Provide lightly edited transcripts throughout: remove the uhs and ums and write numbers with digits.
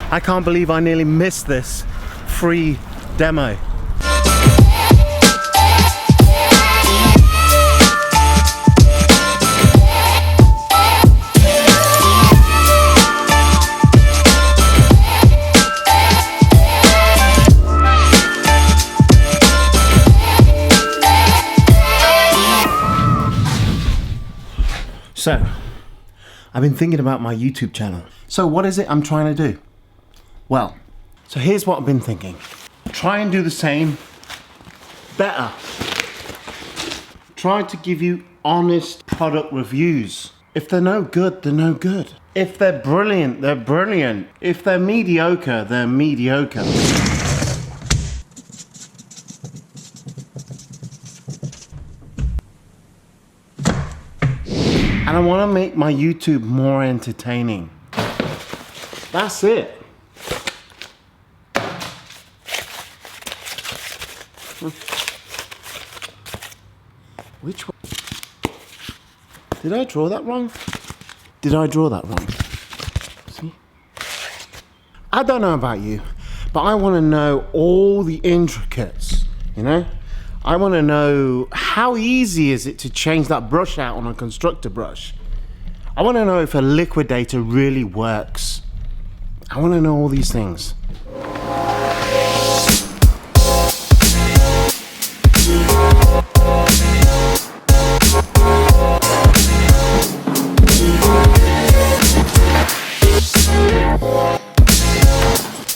I can't believe I nearly missed this free demo. So, I've been thinking about my YouTube channel. So what is it I'm trying to do? Well, so here's what I've been thinking. Try and do the same, better. Try to give you honest product reviews. If they're no good, they're no good. If they're brilliant, they're brilliant. If they're mediocre, they're mediocre. And I want to make my YouTube more entertaining. That's it. Which one? Did I draw that wrong? Did I draw that wrong? See? I don't know about you, but I want to know all the intricacies, you know? I want to know how easy is it to change that brush out on a constructor brush. I want to know if a liquidator really works. I want to know all these things.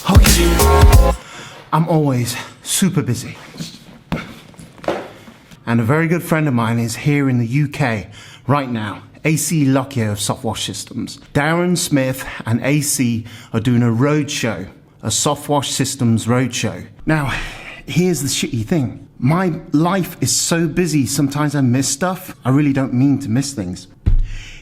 Okay. I'm always super busy. And a very good friend of mine is here in the UK right now, AC Lockyer of Softwash Systems. Darren Smith and AC are doing a roadshow, a Softwash Systems roadshow. Now, here's the shitty thing. My life is so busy, sometimes I miss stuff. I really don't mean to miss things.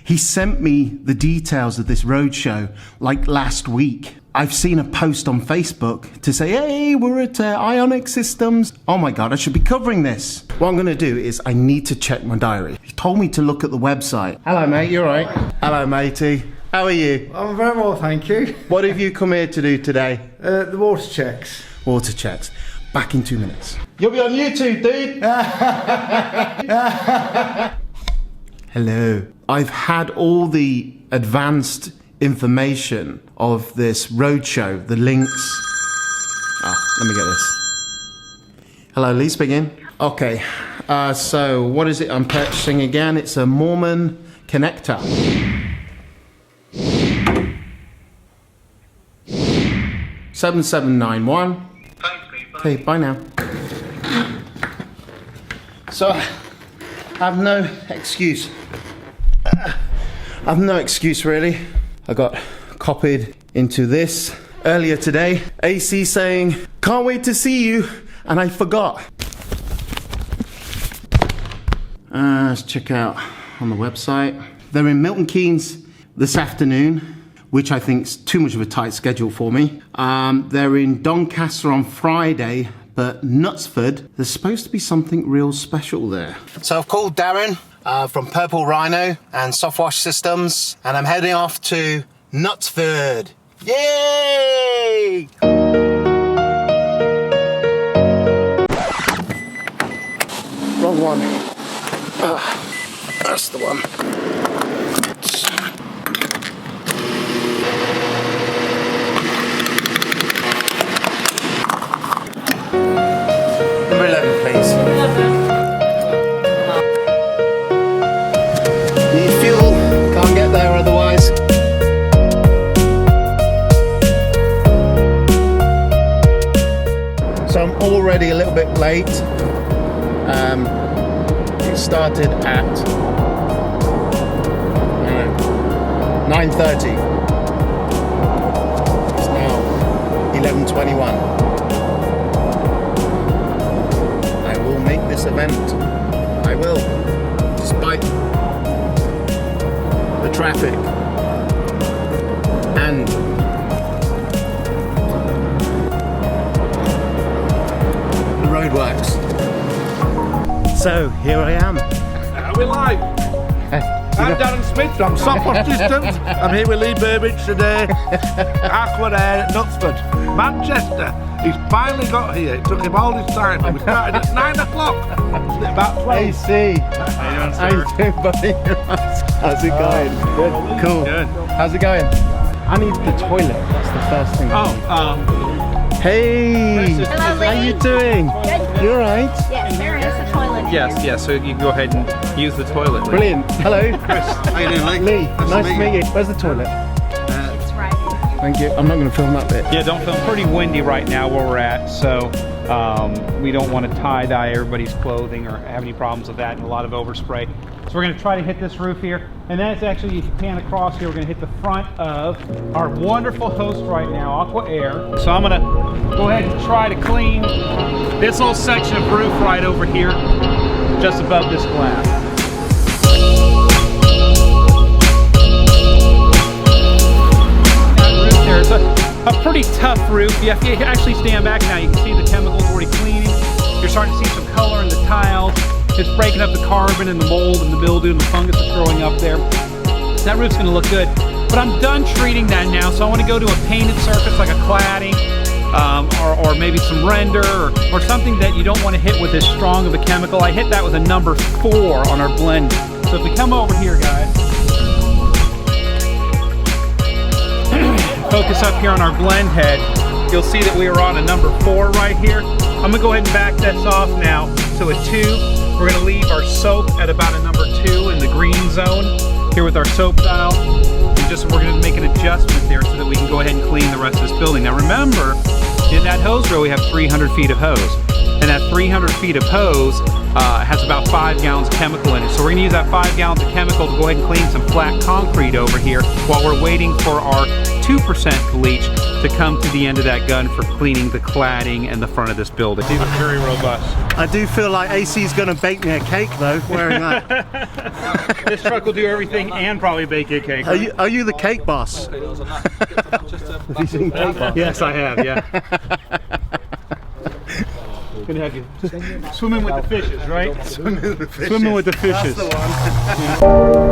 He sent me the details of this roadshow like last week. I've seen a post on Facebook to say, hey, we're at Ionic Systems. Oh my God, I should be covering this. What I'm gonna do is I need to check my diary. He told me to look at the website. Hello mate, you all right? Hello matey, how are you? I'm very well, thank you. What have you come here to do today? The water checks. Water checks. Back in 2 minutes. You'll be on YouTube, dude. Hello. I've had all the advanced information of this roadshow, the links. Let me get this. Hello, Lee speaking. Okay, so what is it I'm purchasing again? It's a Mormon connector. $7791. Okay, bye now. So, I have no excuse. I've no excuse really. I got copied into this earlier today. AC saying, can't wait to see you, and I forgot. Let's check out on the website. They're in Milton Keynes this afternoon, which I think is too much of a tight schedule for me. They're in Doncaster on Friday, but Knutsford, there's supposed to be something real special there. So I've called Darren from Purple Rhino and Softwash Systems, and I'm heading off to Knutsford. Yay! Wrong one. That's the one. Number 11, please. Need fuel, can't get there otherwise. So I'm already a little bit late. It started at 9:30. It's now 11:21. I will make this event. I will, despite the traffic and the roadworks. So here I am. We're live. I'm Darren Smith from Softwash Systems. I'm here with Lee Burbage today. Aqua Air at Knutsford, Manchester. He's finally got here. It took him all this time. We started at 9 o'clock. About 12. AC. How you doing, buddy? How's it going? Good. Cool. Good. How's it going? I need the toilet. That's the first thing. Hey. Hello, How you Lee. doing? Good. You alright? Yes, there is a toilet Yes, here. yes, so you can go ahead and use the toilet. Lee. Brilliant. Hello. How you doing, Lee? Lee, nice to meet you. Where's the toilet? It's right. Thank you. I'm not going to film that bit. Yeah, don't film. Pretty windy right now where we're at, so we don't want to tie-dye everybody's clothing or have any problems with that and a lot of overspray. So we're going to try to hit this roof here, and that's actually, if you pan across here, we're going to hit the front of our wonderful host right now, Aqua Air. So I'm going to go ahead and try to clean this little section of roof right over here, just above this glass. That roof there, it's a pretty tough roof. If you actually stand back now, you can see the chemicals already cleaning. You're starting to see some color in the tiles. It's breaking up the carbon and the mold and the mildew and the fungus that's growing up there. So that roof's gonna look good. But I'm done treating that now, so I wanna go to a painted surface like a cladding, or maybe some render, or something that you don't wanna hit with as strong of a chemical. I hit that with a number 4 on our blend. So if we come over here, guys, focus up here on our blend head, you'll see that we are on a number 4 right here. I'm gonna go ahead and back this off now to a 2. We're gonna leave our soap at about a number 2 in the green zone here with our soap dial. And we're gonna make an adjustment there so that we can go ahead and clean the rest of this building. Now remember, in that hose row we have 300 feet of hose. And that 300 feet of hose has about 5 gallons of chemical in it. So we're gonna use that 5 gallons of chemical to go ahead and clean some flat concrete over here while we're waiting for our 2% bleach to come to the end of that gun for cleaning the cladding and the front of this building. These are very robust. I do feel like AC's going to bake me a cake though, wearing that. This truck will do everything and probably bake you a cake. Are you the cake boss? Have you seen Cake Boss? Yes, I have, yeah. Gonna have you swimming with the fishes, right? Swimming with the fishes. Swimming with the fishes. That's the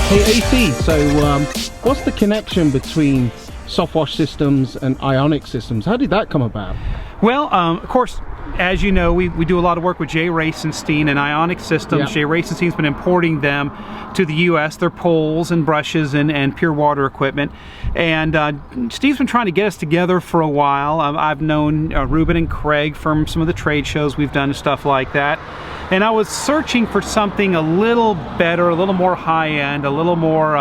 Hey AC, so what's the connection between Softwash Systems and Ionic Systems? How did that come about? Well, of course, as you know, we do a lot of work with Jay Racenstein and Ionic Systems. Yeah. Jay Racenstein's been importing them to the U.S. Their poles and brushes and pure water equipment. And Steve's been trying to get us together for a while. I've known Ruben and Craig from some of the trade shows we've done and stuff like that. And I was searching for something a little better, a little more high-end, a little more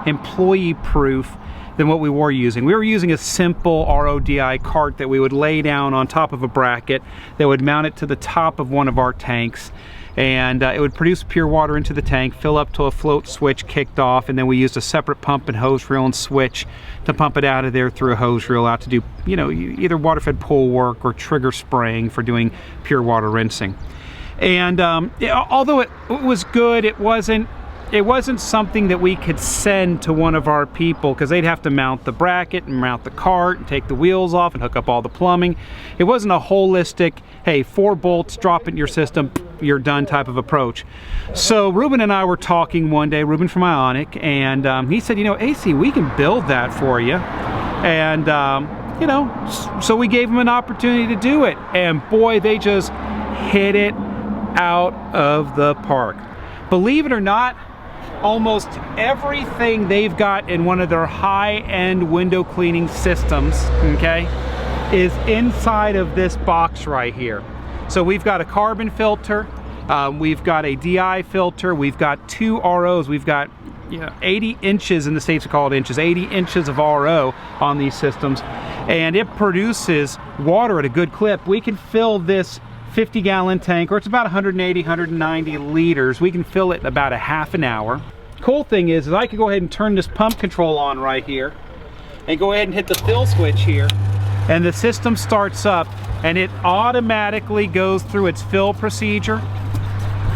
employee-proof than what we were using. We were using a simple RODI cart that we would lay down on top of a bracket that would mount it to the top of one of our tanks, and it would produce pure water into the tank, fill up till a float switch kicked off, and then we used a separate pump and hose reel and switch to pump it out of there through a hose reel out to do, you know, either water-fed pool work or trigger spraying for doing pure water rinsing. And although it was good, it wasn't something that we could send to one of our people, because they'd have to mount the bracket and mount the cart and take the wheels off and hook up all the plumbing. It wasn't a holistic, hey, 4 bolts, drop it in your system, you're done type of approach. So Ruben and I were talking one day, Ruben from Ionic, and he said, you know, AC, we can build that for you. And, you know, so we gave him an opportunity to do it. And boy, they just hit it out of the park. Believe it or not, almost everything they've got in one of their high-end window cleaning systems, okay, is inside of this box right here. So we've got a carbon filter, we've got a DI filter, we've got 2 ROs, we've got 80 inches, in the States we call it inches, 80 inches of RO on these systems, and it produces water at a good clip. We can fill this 50-gallon tank, or it's about 180, 190 liters. We can fill it in about a half an hour. Cool thing is I can go ahead and turn this pump control on right here and go ahead and hit the fill switch here, and the system starts up and it automatically goes through its fill procedure.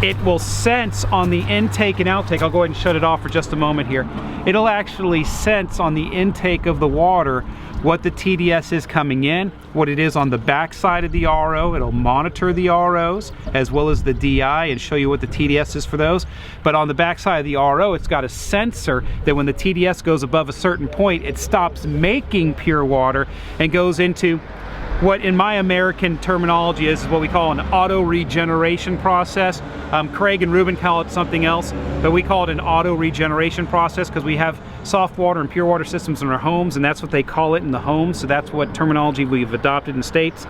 It will sense on the intake and outtake. I'll go ahead and shut it off for just a moment here. It'll actually sense on the intake of the water what the TDS is coming in, what it is on the back side of the RO. It'll monitor the ROs as well as the DI and show you what the TDS is for those. But on the back side of the RO, it's got a sensor that when the TDS goes above a certain point, it stops making pure water and goes into what in my American terminology is what we call an auto regeneration process. Craig and Ruben call it something else, but we call it an auto regeneration process because we have soft water and pure water systems in our homes, and that's what they call it in the home. So that's what terminology we've adopted in the States.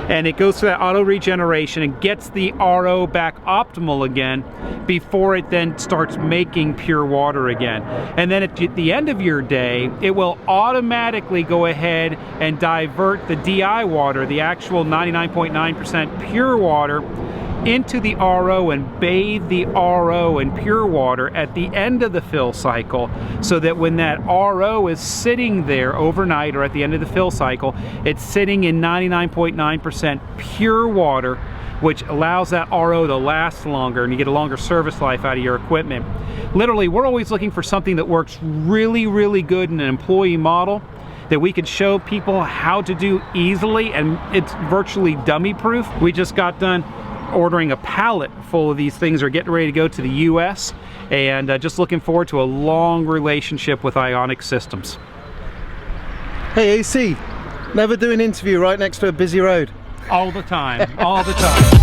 And it goes through that auto regeneration and gets the RO back optimal again before it then starts making pure water again. And then at the end of your day, it will automatically go ahead and divert the DI water, the actual 99.9% pure water, into the RO and bathe the RO in pure water at the end of the fill cycle, so that when that RO is sitting there overnight or at the end of the fill cycle, it's sitting in 99.9% pure water, which allows that RO to last longer and you get a longer service life out of your equipment. Literally, we're always looking for something that works really, really good in an employee model that we could show people how to do easily, and it's virtually dummy proof. We just got done ordering a pallet full of these things, are getting ready to go to the US, and just looking forward to a long relationship with Ionic Systems. Hey AC, never do an interview right next to a busy road. All the time, all the time.